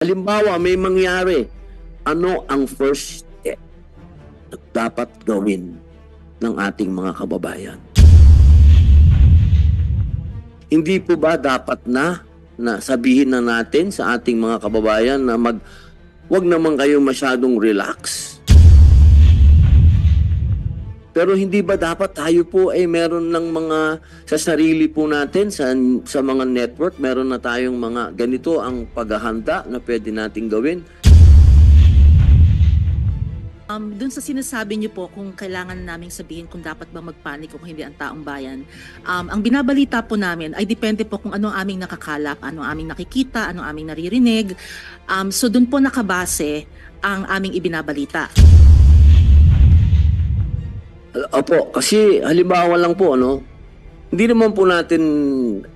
Halimbawa, may mangyari, ano ang first step na dapat gawin ng ating mga kababayan? Hindi po ba dapat na sabihin na natin sa ating mga kababayan na wag naman kayo masyadong relax? Pero hindi ba dapat tayo po ay meron ng mga sa sarili po natin, sa mga network, meron na tayong mga ganito ang paghahanda na pwede nating gawin? Dun sa sinasabi niyo po kung kailangan naming sabihin kung dapat ba magpanik o hindi ang taong bayan, ang binabalita po namin ay depende po kung ano ang aming nakakalap, ano ang aming nakikita, ano ang aming naririnig. So dun po nakabase ang aming ibinabalita. Opo, kasi halimbawa lang po, hindi naman po natin,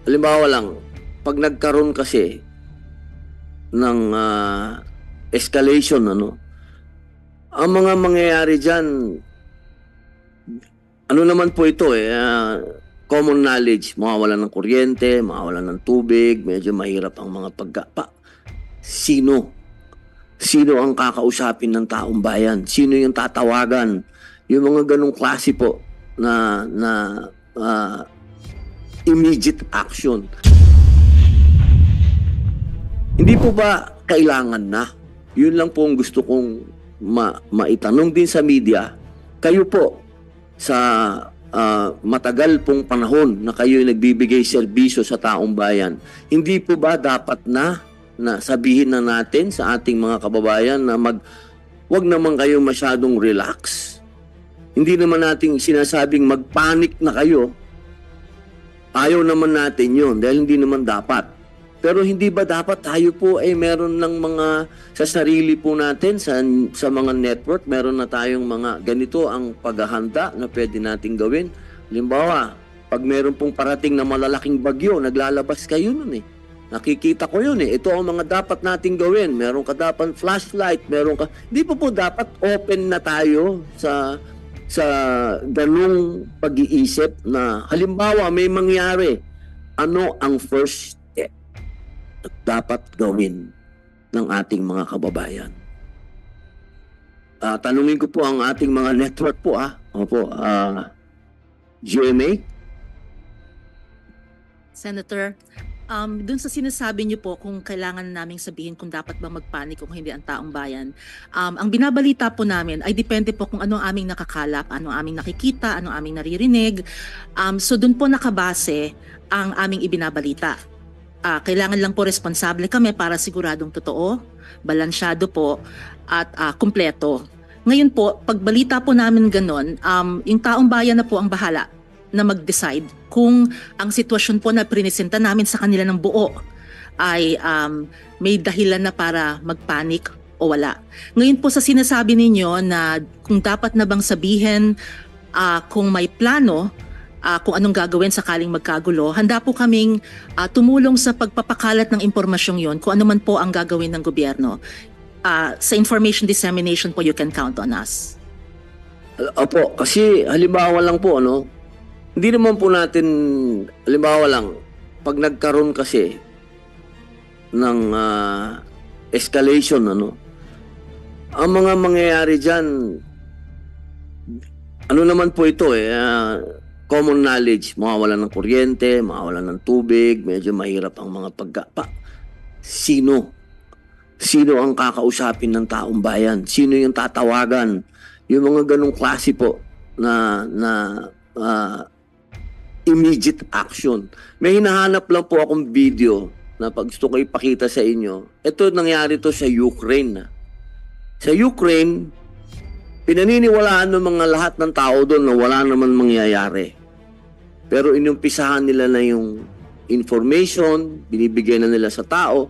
halimbawa lang, pag nagkaroon kasi ng escalation, ang mga mangyayari dyan, ano naman po ito common knowledge, mawawalan ng kuryente, mawawalan ng tubig, medyo mahirap ang mga Sino ang kakausapin ng taong bayan? Sino yung tatawagan? Yung mga ganong klase po na immediate action. Hindi po ba kailangan na? Yun lang po ang gusto kong maitanong din sa media. Kayo po sa matagal pong panahon na kayo nagbibigay serbisyo sa taong bayan, hindi po ba dapat na sabihin na natin sa ating mga kababayan na wag naman kayo masyadong relax? Hindi naman natin sinasabing magpanik na kayo. Ayaw naman natin yun dahil hindi naman dapat. Pero hindi ba dapat tayo po ay meron ng mga sa sarili po natin, sa mga network, meron na tayong mga ganito ang paghahanda na pwede nating gawin? Halimbawa, pag meron pong parating na malalaking bagyo, naglalabas kayo nun Nakikita ko yun Ito ang mga dapat nating gawin. Meron ka dapat flashlight, hindi po dapat open na tayo sa ganung pag-iisip na halimbawa may mangyari, ano ang first step na dapat gawin ng ating mga kababayan? Tanungin ko po ang ating mga network po Opo, GMA? Senator, dun sa sinasabi niyo po kung kailangan naming sabihin kung dapat ba magpanik o hindi ang taong bayan, ang binabalita po namin ay depende po kung ano ang aming nakakalap, ano ang aming nakikita, ano ang aming naririnig. So dun po nakabase ang aming ibinabalita. Kailangan lang po responsable kami para siguradong totoo, balansyado po at kumpleto. Ngayon po, pagbalita po namin ganon, yung taong bayan na po ang bahala na mag-decide kung ang sitwasyon po na prinisenta namin sa kanila ng buo ay may dahilan na para magpanik o wala. Ngayon po sa sinasabi ninyo na kung dapat na bang sabihin kung may plano, kung anong gagawin sakaling magkagulo, handa po kaming tumulong sa pagpapakalat ng impormasyong yon kung ano man po ang gagawin ng gobyerno. Sa information dissemination po, you can count on us. Opo, kasi halimbawa lang po, hindi naman po natin, halimbawa lang, pag nagkaroon kasi ng escalation, ang mga mangyayari dyan, ano naman po ito common knowledge, mawawalan ng kuryente, mawawalan ng tubig, medyo mahirap ang mga Sino ang kakausapin ng taong bayan? Sino yung tatawagan? Yung mga ganong klase po na immediate action. May hinahanap lang po akong video na pag gusto ko ipakita sa inyo. Ito nangyari to sa Ukraine. Sa Ukraine, pinaniniwalaan ng mga lahat ng tao doon na wala naman mangyayari. Pero inumpisahan nila na yung information, binibigyan na nila sa tao,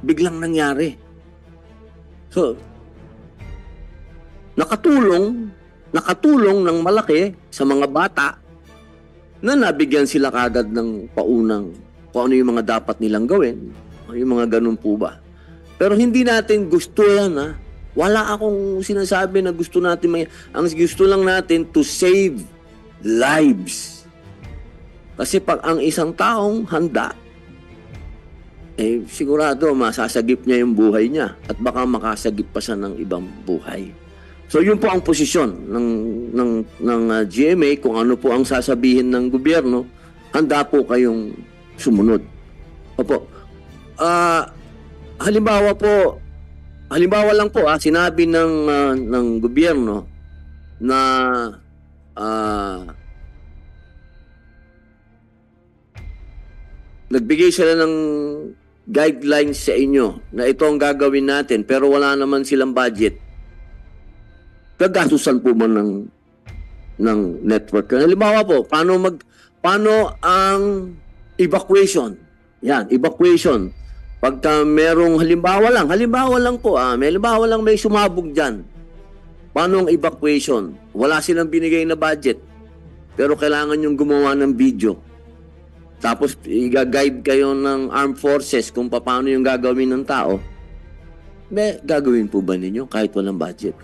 biglang nangyari. So, nakatulong ng malaki sa mga bata na nabigyan sila kagad ng paunang kung ano yung mga dapat nilang gawin. Yung mga ganun po ba. Pero hindi natin gusto yan Wala akong sinasabi na gusto natin. Ang gusto lang natin to save lives. Kasi pag ang isang taong handa, sigurado masasagip niya yung buhay niya at baka makasagip pa siya ng ibang buhay. So yun po ang posisyon ng GMA. Kung ano po ang sasabihin ng gobyerno, handa po kayong sumunod. Opo. Halimbawa lang po, sinabi ng gobyerno na nagbigay sila ng guidelines sa inyo na ito ang gagawin natin pero wala naman silang budget. Gagastusan po ba ng network? Halimbawa po, paano ang evacuation? Yan, evacuation. Pagka merong halimbawa lang po, may sumabog dyan. Paano ang evacuation? Wala silang binigay na budget pero kailangan yung gumawa ng video. Tapos i-guide kayo ng armed forces kung paano yung gagawin ng tao. Gagawin po ba ninyo kahit walang budget?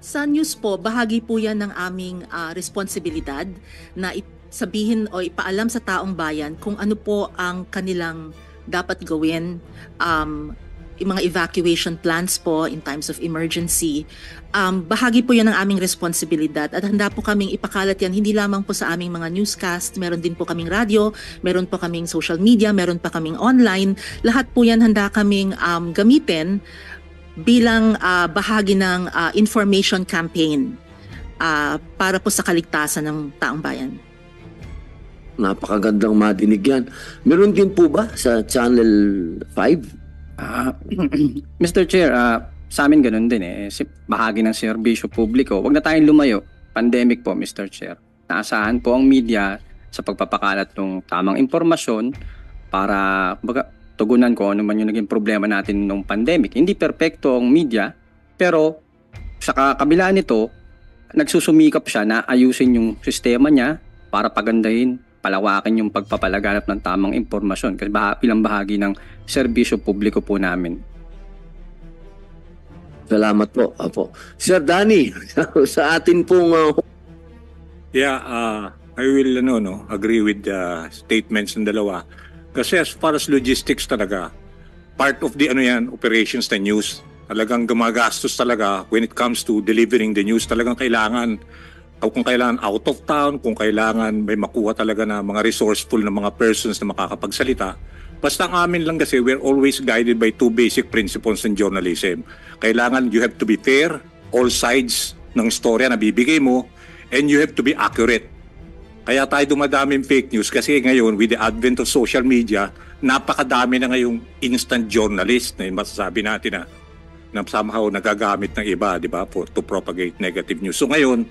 Sa news po, bahagi po yan ng aming responsibilidad na sabihin o ipaalam sa taong bayan kung ano po ang kanilang dapat gawin, yung mga evacuation plans po in times of emergency. Bahagi po yan ng aming responsibilidad at handa po kaming ipakalat yan hindi lamang po sa aming mga newscast, meron din po kaming radyo, meron po kaming social media, meron pa kaming online. Lahat po yan handa kaming gamitin bilang bahagi ng information campaign para po sa kaligtasan ng taong bayan. Napakagandang madinig yan. Meron din po ba sa Channel 5? Mr. Chair, sa amin ganun din bahagi ng serbisyo publiko. Huwag na tayong lumayo. Pandemic po, Mr. Chair. Naasahan po ang media sa pagpapakalat ng tamang impormasyon para tugunan ko ano man yung naging problema natin nung pandemic. Hindi perpekto ang media, pero sa kabila nito, nagsusumikap siya na ayusin yung sistema niya para pagandahin, palawakin yung pagpapalaganap ng tamang impormasyon kasi bilang bahagi ng serbisyo publiko po namin. Salamat po. Apo. Sir Danny, sa atin pong... I will agree with the statements ng dalawa. Kasi as far as logistics talaga, part of the operations na news, talagang gumagastos talaga when it comes to delivering the news. Talagang kailangan out of town, kung kailangan may makuha talaga na mga resourceful na mga persons na makakapagsalita. Basta ang amin lang kasi we're always guided by two basic principles in journalism. Kailangan you have to be fair, all sides ng storya na bibigay mo, and you have to be accurate. Kaya tayo dumadaming fake news kasi ngayon with the advent of social media, napakadami na ngayong instant journalist na masasabi natin na somehow nagagamit ng iba, di ba, to propagate negative news. So ngayon,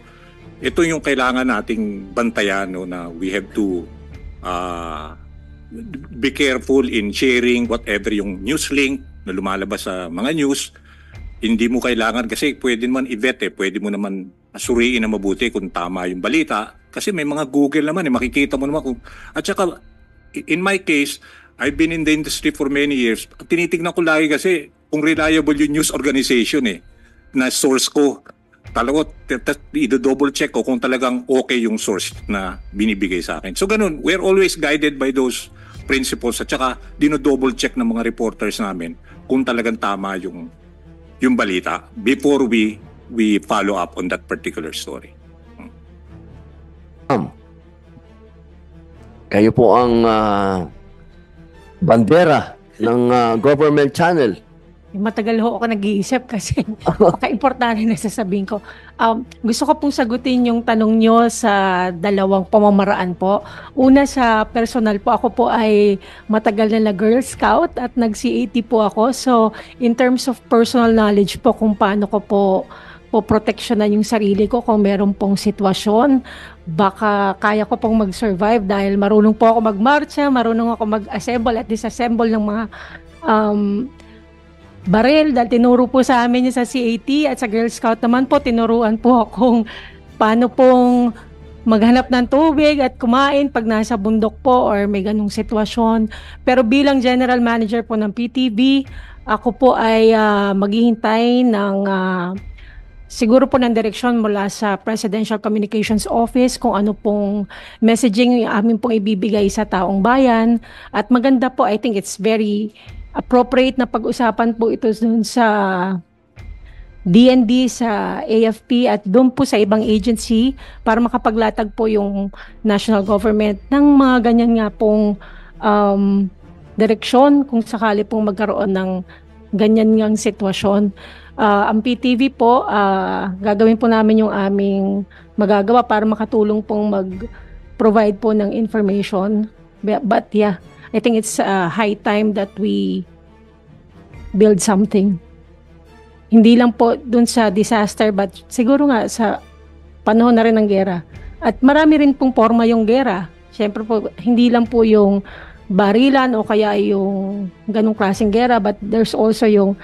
ito yung kailangan nating bantayan na we have to be careful in sharing whatever yung news link na lumalabas sa mga news. Hindi mo kailangan kasi pwede naman i-vet pwede mo naman suriin na mabuti kung tama yung balita kasi may mga Google naman makikita mo naman kung at saka in my case I've been in the industry for many years. Tinitignan ko lagi kasi kung reliable yung news organization na source ko. Talagot, i-double check ko kung talagang okay yung source na binibigay sa akin. So ganun, we're always guided by those principles at saka dino-double check ng mga reporters namin kung talagang tama yung balita before we follow up on that particular story. Kayo po ang bandera ng government channel. Matagal ho ako nag-iisip kasi importante na sasabihin ko. Gusto ko pong sagutin yung tanong nyo sa dalawang pamamaraan po. Una sa personal po, ako po ay matagal na Girl Scout at nag-CAT po ako. So in terms of personal knowledge po kung paano ko po proteksyonan yung sarili ko kung meron pong sitwasyon, baka kaya ko pong mag-survive dahil marunong po ako magmarcha, marunong ako mag-assemble at disassemble ng mga baril dahil tinuro po sa amin sa CAT at sa Girl Scout naman po tinuruan po akong paano pong maghanap ng tubig at kumain pag nasa bundok po or may ganung sitwasyon. Pero bilang General Manager po ng PTV, ako po ay maghihintay ng siguro po ng direksyon mula sa Presidential Communications Office kung ano pong messaging yung amin pong ibibigay sa taong bayan. At maganda po, I think it's very appropriate na pag-usapan po ito dun sa DND, sa AFP at doon po sa ibang agency para makapaglatag po yung national government ng mga ganyan nga pong direksyon kung sakali pong magkaroon ng ganyan ngang sitwasyon. Ang PTV po, gagawin po namin yung aming magagawa para makatulong pong mag-provide po ng information. But yeah, I think it's high time that we build something. Hindi lang po dun sa disaster, but siguro nga sa panahon na rin ng gera. At marami rin pong forma yung gera. Siyempre po, hindi lang po yung barilan o kaya yung ganong klaseng gera, but there's also yung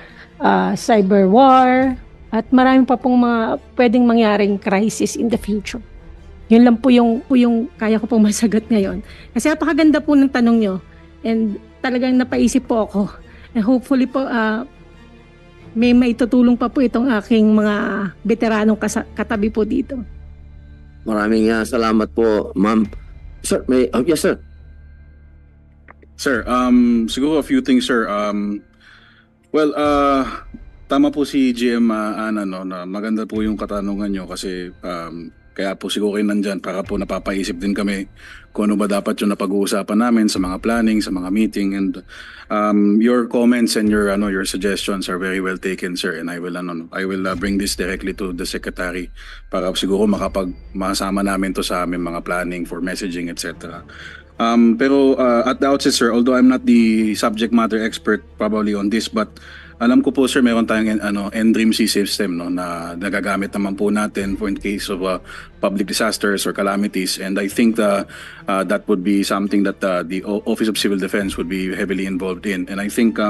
cyber war at marami pa pong mga pwedeng mangyaring crisis in the future. Yun lang po yung kaya ko pong masagot ngayon. Kasi napakaganda po ng tanong nyo and talagang napaisip po ako. And hopefully po may maitutulong pa po itong aking mga veteranong katabi po dito. Maraming salamat po, ma'am. Sir, yes sir. Sir, siguro a few things, sir. Well, tama po si GM Ana, no, na maganda po yung katanungan nyo kasi kaya po siguro kayo nandyan para po napapaisip din kami kung ano ba dapat yung napag-uusapan namin sa mga planning, sa mga meeting, and your comments and your suggestions are very well taken, sir, and I will bring this directly to the secretary para siguro masama namin to sa aming mga planning for messaging, etc. Pero at the outset, sir, although I'm not the subject matter expert probably on this, but alam ko po, sir, meron tayong NDRIMC system, no, na nagagamit naman po natin for in case of public disasters or calamities, and I think that would be something that the Office of Civil Defense would be heavily involved in. And I think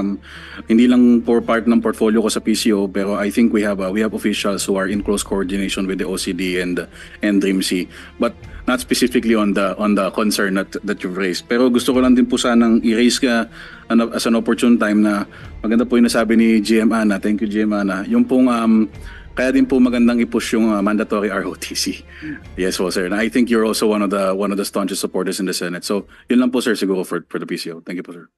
hindi lang po part ng portfolio ko sa PCO, pero I think we have officials who are in close coordination with the OCD and NDRIMC, but not specifically on the concern that you've raised. Pero gusto ko lang din po sanang i-raise ka as an opportune time na maganda po yung nasabi ni GM Ana. Thank you, GM Ana. Yung pong kaya din po magandang i-push yung mandatory ROTC. Yes po, sir. And I think you're also one of the staunchest supporters in the Senate. So yun lang po, sir, siguro for the PCO. Thank you po, sir.